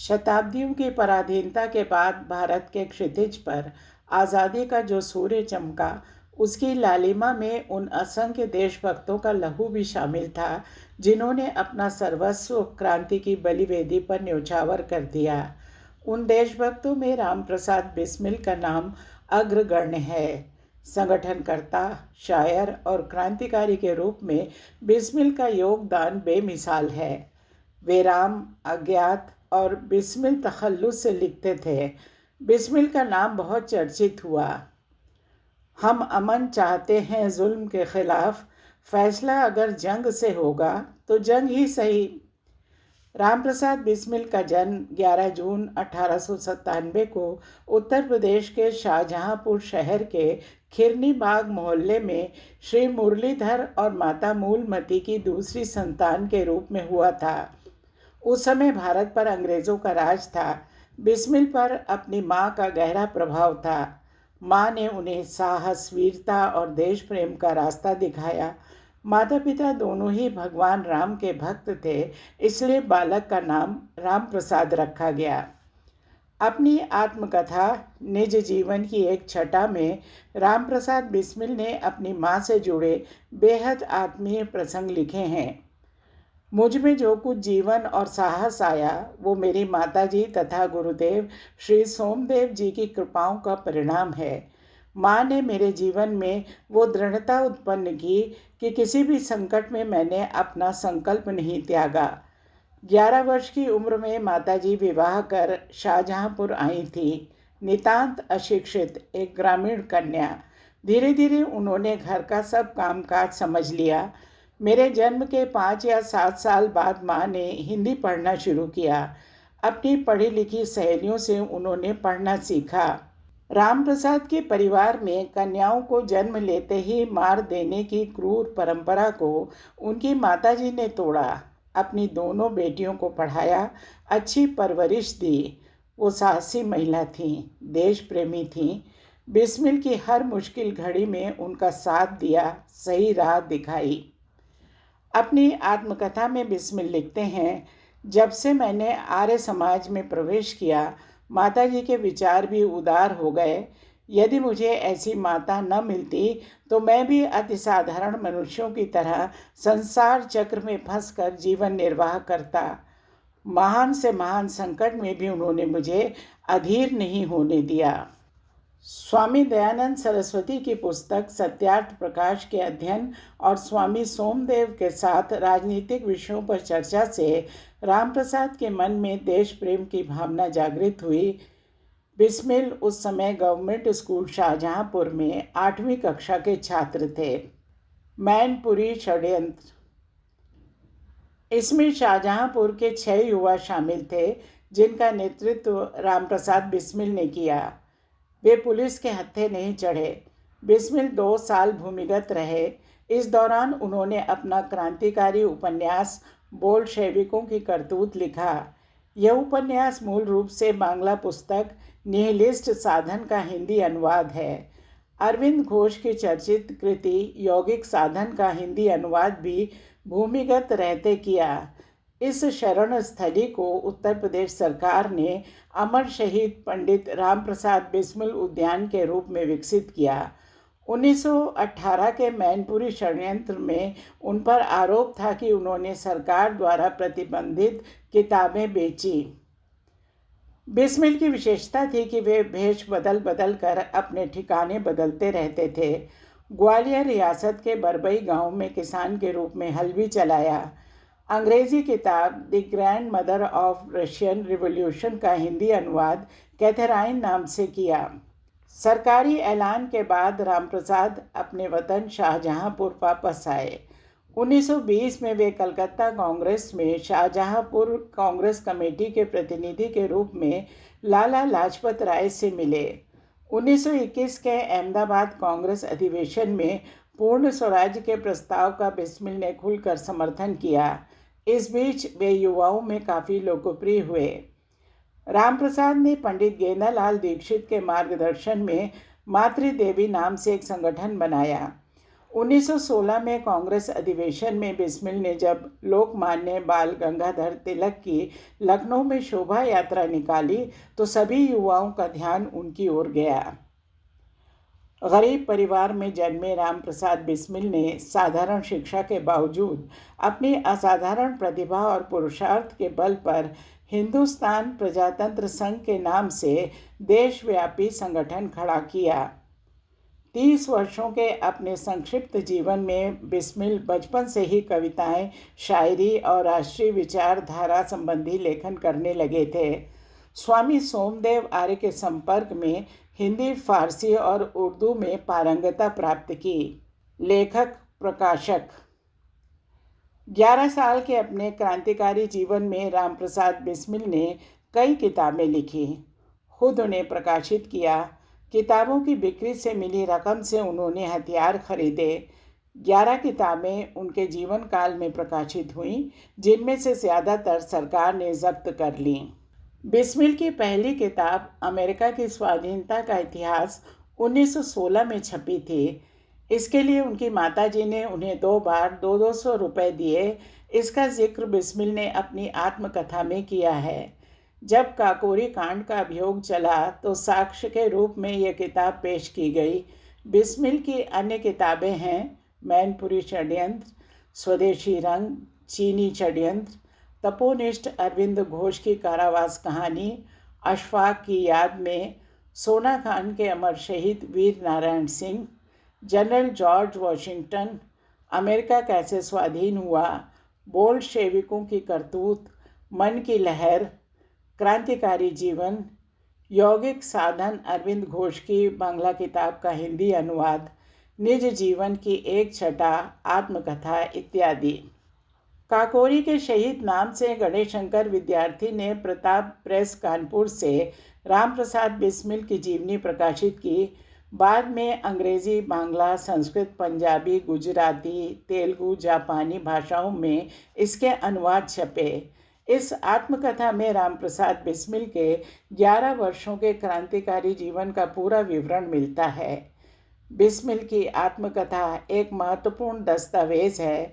शताब्दियों की पराधीनता के बाद भारत के क्षितिज पर आज़ादी का जो सूर्य चमका, उसकी लालिमा में उन असंख्य देशभक्तों का लहू भी शामिल था जिन्होंने अपना सर्वस्व क्रांति की बलिवेदी पर न्यौछावर कर दिया। उन देशभक्तों में रामप्रसाद बिस्मिल का नाम अग्रगण्य है। संगठनकर्ता, शायर और क्रांतिकारी के रूप में बिस्मिल का योगदान बेमिसाल है। वे राम, अज्ञात और बिस्मिल तखल्लुस से लिखते थे। बिस्मिल का नाम बहुत चर्चित हुआ। हम अमन चाहते हैं जुल्म के खिलाफ, फैसला अगर जंग से होगा तो जंग ही सही। रामप्रसाद बिस्मिल का जन्म 11 जून 1897 को उत्तर प्रदेश के शाहजहांपुर शहर के खिरनी बाग मोहल्ले में श्री मुरलीधर और माता मूलमती की दूसरी संतान के रूप में हुआ था। उस समय भारत पर अंग्रेज़ों का राज था। बिस्मिल पर अपनी माँ का गहरा प्रभाव था। माँ ने उन्हें साहस, वीरता और देश प्रेम का रास्ता दिखाया। माता पिता दोनों ही भगवान राम के भक्त थे, इसलिए बालक का नाम राम प्रसाद रखा गया। अपनी आत्मकथा निज जीवन की एक छटा में रामप्रसाद बिस्मिल ने अपनी माँ से जुड़े बेहद आत्मीय प्रसंग लिखे हैं। मुझ में जो कुछ जीवन और साहस आया वो मेरी माताजी तथा गुरुदेव श्री सोमदेव जी की कृपाओं का परिणाम है। माँ ने मेरे जीवन में वो दृढ़ता उत्पन्न की कि किसी भी संकट में मैंने अपना संकल्प नहीं त्यागा। 11 वर्ष की उम्र में माताजी विवाह कर शाहजहांपुर आई थी। नितांत अशिक्षित एक ग्रामीण कन्या। धीरे धीरे उन्होंने घर का सब कामकाज समझ लिया। मेरे जन्म के 5 या 7 साल बाद माँ ने हिंदी पढ़ना शुरू किया। अपनी पढ़ी लिखी सहेलियों से उन्होंने पढ़ना सीखा। रामप्रसाद के परिवार में कन्याओं को जन्म लेते ही मार देने की क्रूर परंपरा को उनकी माताजी ने तोड़ा। अपनी दोनों बेटियों को पढ़ाया, अच्छी परवरिश दी। वो साहसी महिला थीं, देश प्रेमी थीं। बिस्मिल की हर मुश्किल घड़ी में उनका साथ दिया, सही राह दिखाई। अपनी आत्मकथा में बिस्मिल लिखते हैं, जब से मैंने आर्य समाज में प्रवेश किया, माताजी के विचार भी उदार हो गए। यदि मुझे ऐसी माता न मिलती तो मैं भी अति साधारण मनुष्यों की तरह संसार चक्र में फंसकर जीवन निर्वाह करता। महान से महान संकट में भी उन्होंने मुझे अधीर नहीं होने दिया। स्वामी दयानंद सरस्वती की पुस्तक सत्यार्थ प्रकाश के अध्ययन और स्वामी सोमदेव के साथ राजनीतिक विषयों पर चर्चा से रामप्रसाद के मन में देश प्रेम की भावना जागृत हुई। बिस्मिल उस समय गवर्नमेंट स्कूल शाहजहांपुर में 8वीं कक्षा के छात्र थे। मैनपुरी षड्यंत्र, इसमें शाहजहांपुर के 6 युवा शामिल थे जिनका नेतृत्व रामप्रसाद बिस्मिल ने किया। वे पुलिस के हत्थे नहीं चढ़े। बिस्मिल 2 साल भूमिगत रहे। इस दौरान उन्होंने अपना क्रांतिकारी उपन्यास बोल्शेविकों की करतूत लिखा। यह उपन्यास मूल रूप से बांग्ला पुस्तक निहिलिस्ट साधन का हिंदी अनुवाद है। अरविंद घोष की चर्चित कृति यौगिक साधन का हिंदी अनुवाद भी भूमिगत रहते किया। इस शरण स्थली को उत्तर प्रदेश सरकार ने अमर शहीद पंडित रामप्रसाद बिस्मिल उद्यान के रूप में विकसित किया। 1918 के मैनपुरी षड्यंत्र में उन पर आरोप था कि उन्होंने सरकार द्वारा प्रतिबंधित किताबें बेची। बिस्मिल की विशेषता थी कि वे भेष बदल बदल कर अपने ठिकाने बदलते रहते थे। ग्वालियर रियासत के बरबई गांव में किसान के रूप में हल भी चलाया। अंग्रेजी किताब the grand mother of Russian revolution का हिंदी अनुवाद कैथराइन नाम से किया। सरकारी ऐलान के बाद रामप्रसाद अपने वतन शाहजहांपुर वापस आए। 1920 में वे कलकत्ता कांग्रेस में शाहजहांपुर कांग्रेस कमेटी के प्रतिनिधि के रूप में लाला लाजपत राय से मिले। 1921 के अहमदाबाद कांग्रेस अधिवेशन में पूर्ण स्वराज्य के प्रस्ताव का बिस्मिल ने खुलकर समर्थन किया। इस बीच वे युवाओं में काफ़ी लोकप्रिय हुए। रामप्रसाद ने पंडित गेंदालाल दीक्षित के मार्गदर्शन में मातृदेवी नाम से एक संगठन बनाया। 1916 में कांग्रेस अधिवेशन में बिस्मिल ने जब लोकमान्य बाल गंगाधर तिलक की लखनऊ में शोभा यात्रा निकाली तो सभी युवाओं का ध्यान उनकी ओर गया। गरीब परिवार में जन्मे रामप्रसाद बिस्मिल ने साधारण शिक्षा के बावजूद अपनी असाधारण प्रतिभा और पुरुषार्थ के बल पर हिंदुस्तान प्रजातंत्र संघ के नाम से देशव्यापी संगठन खड़ा किया। 30 वर्षों के अपने संक्षिप्त जीवन में बिस्मिल बचपन से ही कविताएं, शायरी और राष्ट्रीय विचारधारा संबंधी लेखन करने लगे थे। स्वामी सोमदेव आर्य के संपर्क में हिंदी, फारसी और उर्दू में पारंगता प्राप्त की। लेखक, प्रकाशक। 11 साल के अपने क्रांतिकारी जीवन में रामप्रसाद बिस्मिल ने कई किताबें लिखी, खुद उन्हें प्रकाशित किया। किताबों की बिक्री से मिली रकम से उन्होंने हथियार खरीदे। 11 किताबें उनके जीवन काल में प्रकाशित हुईं, जिनमें से ज़्यादातर सरकार ने जब्त कर लीं। बिस्मिल की पहली किताब अमेरिका की स्वाधीनता का इतिहास 1916 में छपी थी। इसके लिए उनकी माताजी ने उन्हें 2 बार 200 रुपये दिए। इसका जिक्र बिस्मिल ने अपनी आत्मकथा में किया है। जब काकोरी कांड का अभियोग चला तो साक्ष्य के रूप में यह किताब पेश की गई। बिस्मिल की अन्य किताबें हैं मैनपुरी षड्यंत्र, स्वदेशी रंग, चीनी षड्यंत्र, तपोनिष्ठ अरविंद घोष की कारावास कहानी, अशफाक की याद में, सोना खान के अमर शहीद Veer Narayan Singh, general George Washington, America कैसे स्वाधीन हुआ, बोल्शेविकों की करतूत, मन की लहर, क्रांतिकारी जीवन, यौगिक साधन अरविंद घोष की बांग्ला किताब का हिंदी अनुवाद, निज जीवन की एक छटा, आत्मकथा इत्यादि। काकोरी के शहीद नाम से गणेश शंकर विद्यार्थी ने प्रताप प्रेस कानपुर से रामप्रसाद बिस्मिल की जीवनी प्रकाशित की। बाद में अंग्रेजी, बांग्ला, संस्कृत, पंजाबी, गुजराती, तेलुगु, जापानी भाषाओं में इसके अनुवाद छपे। इस आत्मकथा में रामप्रसाद बिस्मिल के 11 वर्षों के क्रांतिकारी जीवन का पूरा विवरण मिलता है। बिस्मिल की आत्मकथा एक महत्वपूर्ण दस्तावेज है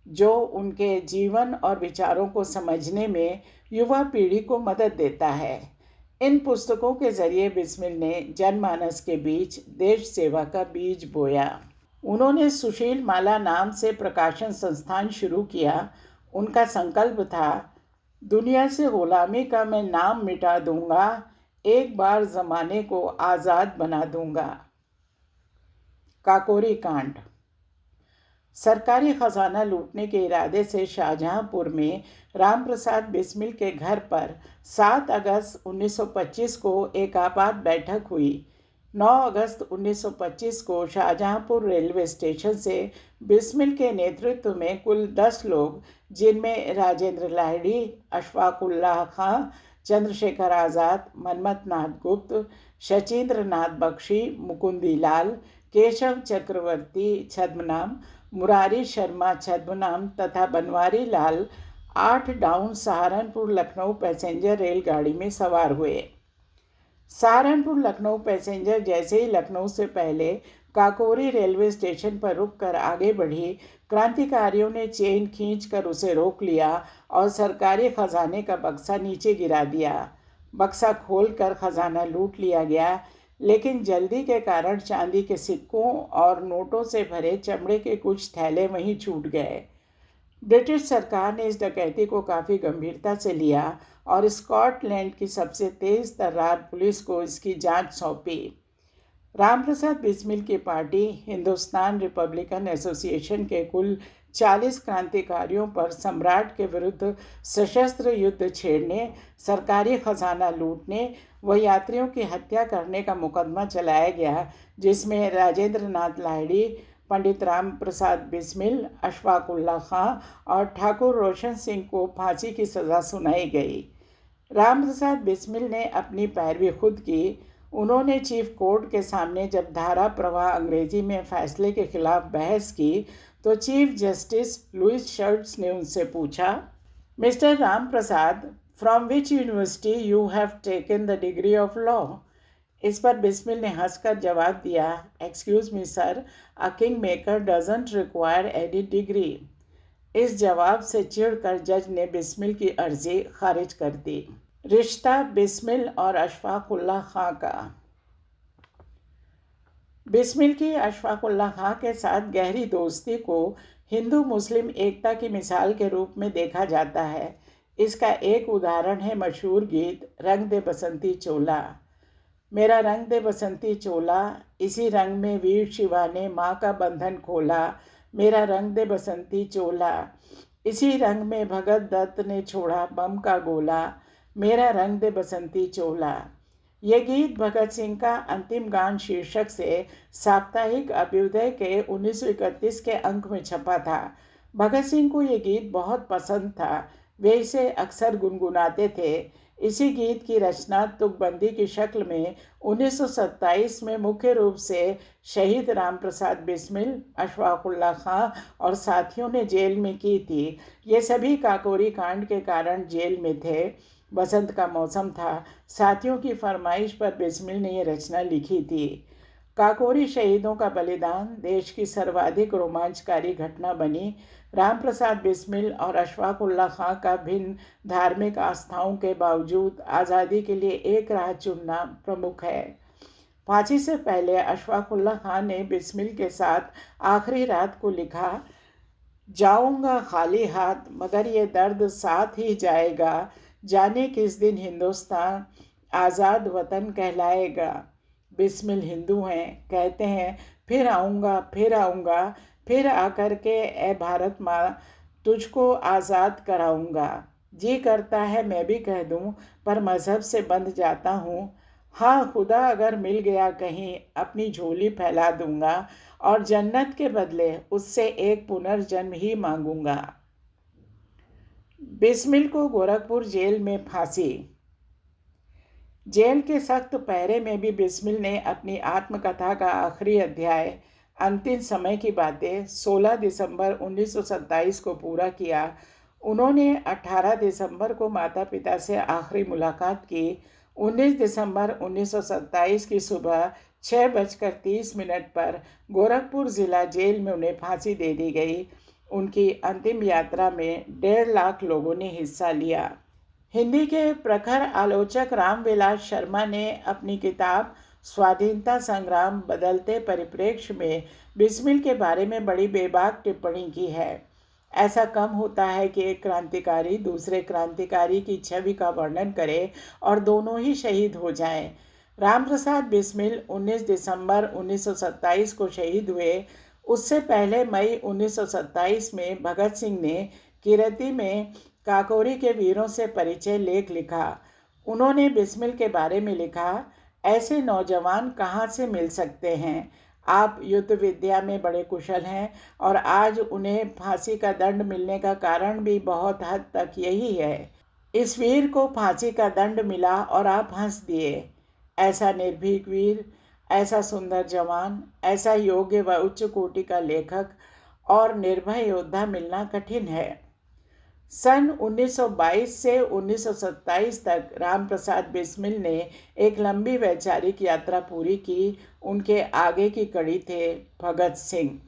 जो उनके जीवन और विचारों को समझने में युवा पीढ़ी को मदद देता है। इन पुस्तकों के जरिए बिस्मिल ने जनमानस के बीच देश सेवा का बीज बोया। उन्होंने सुशील माला नाम से प्रकाशन संस्थान शुरू किया। उनका संकल्प था, दुनिया से गुलामी का मैं नाम मिटा दूंगा, एक बार जमाने को आज़ाद बना दूंगा। काकोरी कांड। सरकारी खजाना लूटने के इरादे से शाहजहांपुर में रामप्रसाद बिस्मिल के घर पर 7 अगस्त 1925 को एक आपात बैठक हुई। 9 अगस्त 1925 को शाहजहांपुर रेलवे स्टेशन से बिस्मिल के नेतृत्व में कुल 10 लोग, जिनमें राजेंद्र लाहिड़ी, अशफाकुल्लाह खां, चंद्रशेखर आज़ाद, मनमथ नाथ गुप्त, शचीन्द्र नाथ बख्शी, मुकुंदी लाल, केशव चक्रवर्ती छद्मनाम, मुरारी शर्मा छद्मनाम तथा बनवारी लाल 8 डाउन सहारनपुर लखनऊ पैसेंजर रेलगाड़ी में सवार हुए। सहारनपुर लखनऊ पैसेंजर जैसे ही लखनऊ से पहले काकोरी रेलवे स्टेशन पर रुककर आगे बढ़ी, क्रांतिकारियों ने चेन खींचकर उसे रोक लिया और सरकारी खजाने का बक्सा नीचे गिरा दिया। बक्सा खोलकर खजाना लूट लिया गया, लेकिन जल्दी के कारण चांदी के सिक्कों और नोटों से भरे चमड़े के कुछ थैले वहीं छूट गए। ब्रिटिश सरकार ने इस डकैती को काफ़ी गंभीरता से लिया और स्कॉटलैंड की सबसे तेज तर्रार पुलिस को इसकी जांच सौंपी। रामप्रसाद बिस्मिल की पार्टी हिंदुस्तान रिपब्लिकन एसोसिएशन के कुल 40 क्रांतिकारियों पर सम्राट के विरुद्ध सशस्त्र युद्ध छेड़ने, सरकारी खजाना लूटने व यात्रियों की हत्या करने का मुकदमा चलाया गया, जिसमें राजेंद्र नाथ लाहिड़ी, पंडित राम प्रसाद बिस्मिल, अशफाकुल्लाह खां और ठाकुर रोशन सिंह को फांसी की सज़ा सुनाई गई। रामप्रसाद बिस्मिल ने अपनी पैरवी खुद की। उन्होंने चीफ कोर्ट के सामने जब धारा प्रवाह अंग्रेजी में फैसले के खिलाफ बहस की तो चीफ जस्टिस लुइस शर्ट्स ने उनसे पूछा, mister Ram Prasad, from which university you have taken the degree of law? इस पर बिस्मिल ने हंसकर जवाब दिया, excuse me sir, a king maker doesn't require any degree. इस जवाब से चिढ़कर जज ने बिस्मिल की अर्जी खारिज कर दी। रिश्ता बिस्मिल और अशफाकुल्लाह खां का। बिस्मिल की अशफाकुल्लाह खां के साथ गहरी दोस्ती को हिंदू मुस्लिम एकता की मिसाल के रूप में देखा जाता है। इसका एक उदाहरण है मशहूर गीत रंग दे बसंती चोला। मेरा रंग दे बसंती चोला, इसी रंग में वीर शिवा ने माँ का बंधन खोला। मेरा रंग दे बसंती चोला, इसी रंग में भगत दत्त ने छोड़ा बम का गोला। मेरा रंग दे बसंती चोला। ये गीत भगत सिंह का अंतिम गान शीर्षक से साप्ताहिक अभ्युदय के 1931 के अंक में छपा था। भगत सिंह को ये गीत बहुत पसंद था। वे इसे अक्सर गुनगुनाते थे। इसी गीत की रचना तुकबंदी की शक्ल में 1927 में मुख्य रूप से शहीद राम प्रसाद बिस्मिल, अशफाकुल्लाह खां और साथियों ने जेल में की थी। ये सभी काकोरी कांड के कारण जेल में थे। बसंत का मौसम था। साथियों की फरमाइश पर बिस्मिल ने ये रचना लिखी थी। काकोरी शहीदों का बलिदान देश की सर्वाधिक रोमांचकारी घटना बनी। राम प्रसाद बिस्मिल और अशफाकुल्लाह खां का भिन्न धार्मिक आस्थाओं के बावजूद आज़ादी के लिए एक राह चुनना प्रमुख है। फांसी से पहले अशफाकुल्लाह खां ने बिस्मिल के साथ आखिरी रात को लिखा, जाऊंगा खाली हाथ मगर ये दर्द साथ ही जाएगा, जाने किस दिन हिंदुस्तान आज़ाद वतन कहलाएगा। बिस्मिल हिंदू हैं, कहते हैं फिर आऊँगा फिर आऊँगा, फिर आकर के ए भारत माँ तुझको आज़ाद कराऊँगा। जी करता है मैं भी कह दूँ, पर मज़हब से बंध जाता हूँ। हाँ खुदा अगर मिल गया कहीं अपनी झोली फैला दूँगा, और जन्नत के बदले उससे एक पुनर्जन्म ही मांगूँगा। बिस्मिल को गोरखपुर जेल में फांसी। जेल के सख्त पहरे में भी बिस्मिल ने अपनी आत्मकथा का आखिरी अध्याय अंतिम समय की बातें 16 दिसंबर 1927 को पूरा किया। उन्होंने 18 दिसंबर को माता पिता से आखिरी मुलाकात की। 19 दिसंबर 1927 की सुबह 6:30 पर गोरखपुर जिला जेल में उन्हें फांसी दे दी गई। उनकी अंतिम यात्रा में 1.5 लाख लोगों ने हिस्सा लिया। हिंदी के प्रखर आलोचक रामविलास शर्मा ने अपनी किताब स्वाधीनता संग्राम बदलते परिप्रेक्ष्य में बिस्मिल के बारे में बड़ी बेबाक टिप्पणी की है। ऐसा कम होता है कि एक क्रांतिकारी दूसरे क्रांतिकारी की छवि का वर्णन करे और दोनों ही शहीद हो जाएं। रामप्रसाद बिस्मिल 19 दिसंबर 1927 को शहीद हुए। उससे पहले मई 1927 में भगत सिंह ने कीरती में काकोरी के वीरों से परिचय लेख लिखा। उन्होंने बिस्मिल के बारे में लिखा, ऐसे नौजवान कहाँ से मिल सकते हैं। आप युद्ध विद्या में बड़े कुशल हैं और आज उन्हें फांसी का दंड मिलने का कारण भी बहुत हद तक यही है। इस वीर को फांसी का दंड मिला और आप हंस दिए। ऐसा निर्भीक वीर, ऐसा सुंदर जवान, ऐसा योग्य व उच्च कोटि का लेखक और निर्भय योद्धा मिलना कठिन है। सन 1922 से 1927 तक रामप्रसाद बिस्मिल ने एक लंबी वैचारिक यात्रा पूरी की। उनके आगे की कड़ी थे भगत सिंह।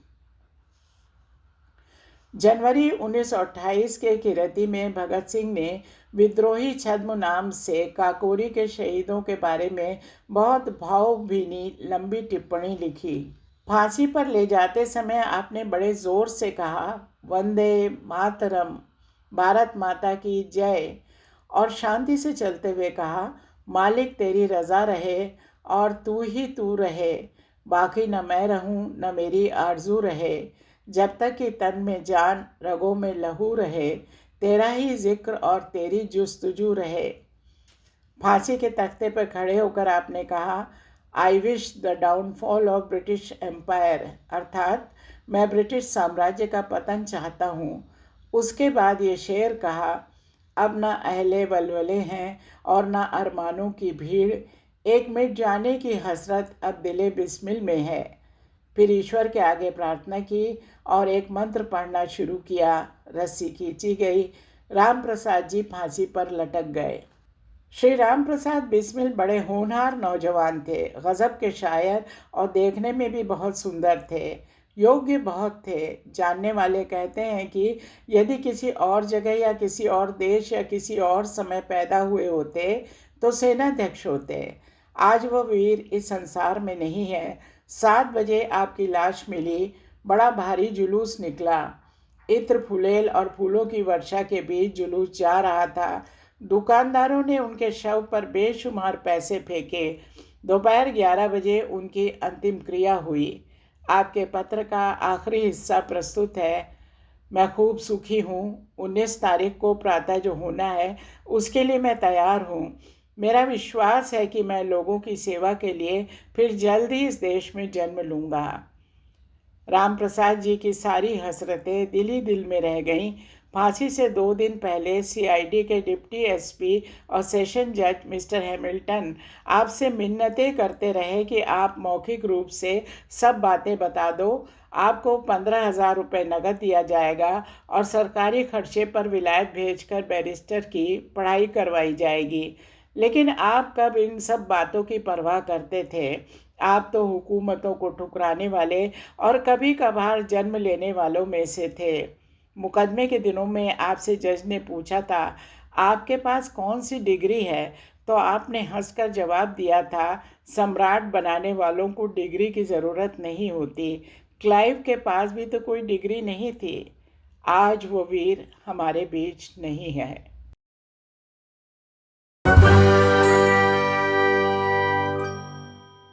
जनवरी 1928 के कीरती में भगत सिंह ने विद्रोही छद्म नाम से काकोरी के शहीदों के बारे में बहुत भावभीनी लंबी टिप्पणी लिखी। फांसी पर ले जाते समय आपने बड़े जोर से कहा, वंदे मातरम, भारत माता की जय, और शांति से चलते हुए कहा, मालिक तेरी रज़ा रहे और तू ही तू रहे, बाकी न मैं रहूं न मेरी आरजू रहे, जब तक कि तन में जान रगों में लहू रहे, तेरा ही जिक्र और तेरी जुस्तजू रहे। फांसी के तख्ते पर खड़े होकर आपने कहा, I wish the downfall of British empire, अर्थात मैं ब्रिटिश साम्राज्य का पतन चाहता हूँ। उसके बाद ये शेर कहा, अब ना अहले वलवले हैं और ना अरमानों की भीड़, एक मिट जाने की हसरत अब दिले बिस्मिल में है। फिर ईश्वर के आगे प्रार्थना की और एक मंत्र पढ़ना शुरू किया। रस्सी खींची गई। राम प्रसाद जी फांसी पर लटक गए। श्री राम प्रसाद बिस्मिल बड़े होनहार नौजवान थे, गजब के शायर और देखने में भी बहुत सुंदर थे। योग्य बहुत थे। जानने वाले कहते हैं कि यदि किसी और जगह या किसी और देश या किसी और समय पैदा हुए होते तो सेनाध्यक्ष होते। आज वो वीर इस संसार में नहीं है। 7 बजे आपकी लाश मिली। बड़ा भारी जुलूस निकला। इत्र फुलेल और फूलों की वर्षा के बीच जुलूस जा रहा था। दुकानदारों ने उनके शव पर बेशुमार पैसे फेंके। दोपहर 11 बजे उनकी अंतिम क्रिया हुई। आपके पत्र का आखिरी हिस्सा प्रस्तुत है। मैं खूब सुखी हूँ। 19 तारीख को प्रातः जो होना है उसके लिए मैं तैयार हूँ। मेरा विश्वास है कि मैं लोगों की सेवा के लिए फिर जल्द ही इस देश में जन्म लूँगा। राम प्रसाद जी की सारी हसरतें दिल ही दिल में रह गईं। फांसी से 2 दिन पहले सीआईडी के डिप्टी एसपी और सेशन जज मिस्टर हैमिल्टन आपसे मिन्नतें करते रहे कि आप मौखिक रूप से सब बातें बता दो। आपको 15,000 रुपये नकद दिया जाएगा और सरकारी खर्चे पर विलायत भेजकर बैरिस्टर की पढ़ाई करवाई जाएगी। लेकिन आप कब इन सब बातों की परवाह करते थे? आप तो हुकूमतों को ठुकराने वाले और कभी कभार जन्म लेने वालों में से थे। मुकदमे के दिनों में आपसे जज ने पूछा था, आपके पास कौन सी डिग्री है? तो आपने हंसकर जवाब दिया था, सम्राट बनाने वालों को डिग्री की ज़रूरत नहीं होती। क्लाइव के पास भी तो कोई डिग्री नहीं थी। आज वो वीर हमारे बीच नहीं है।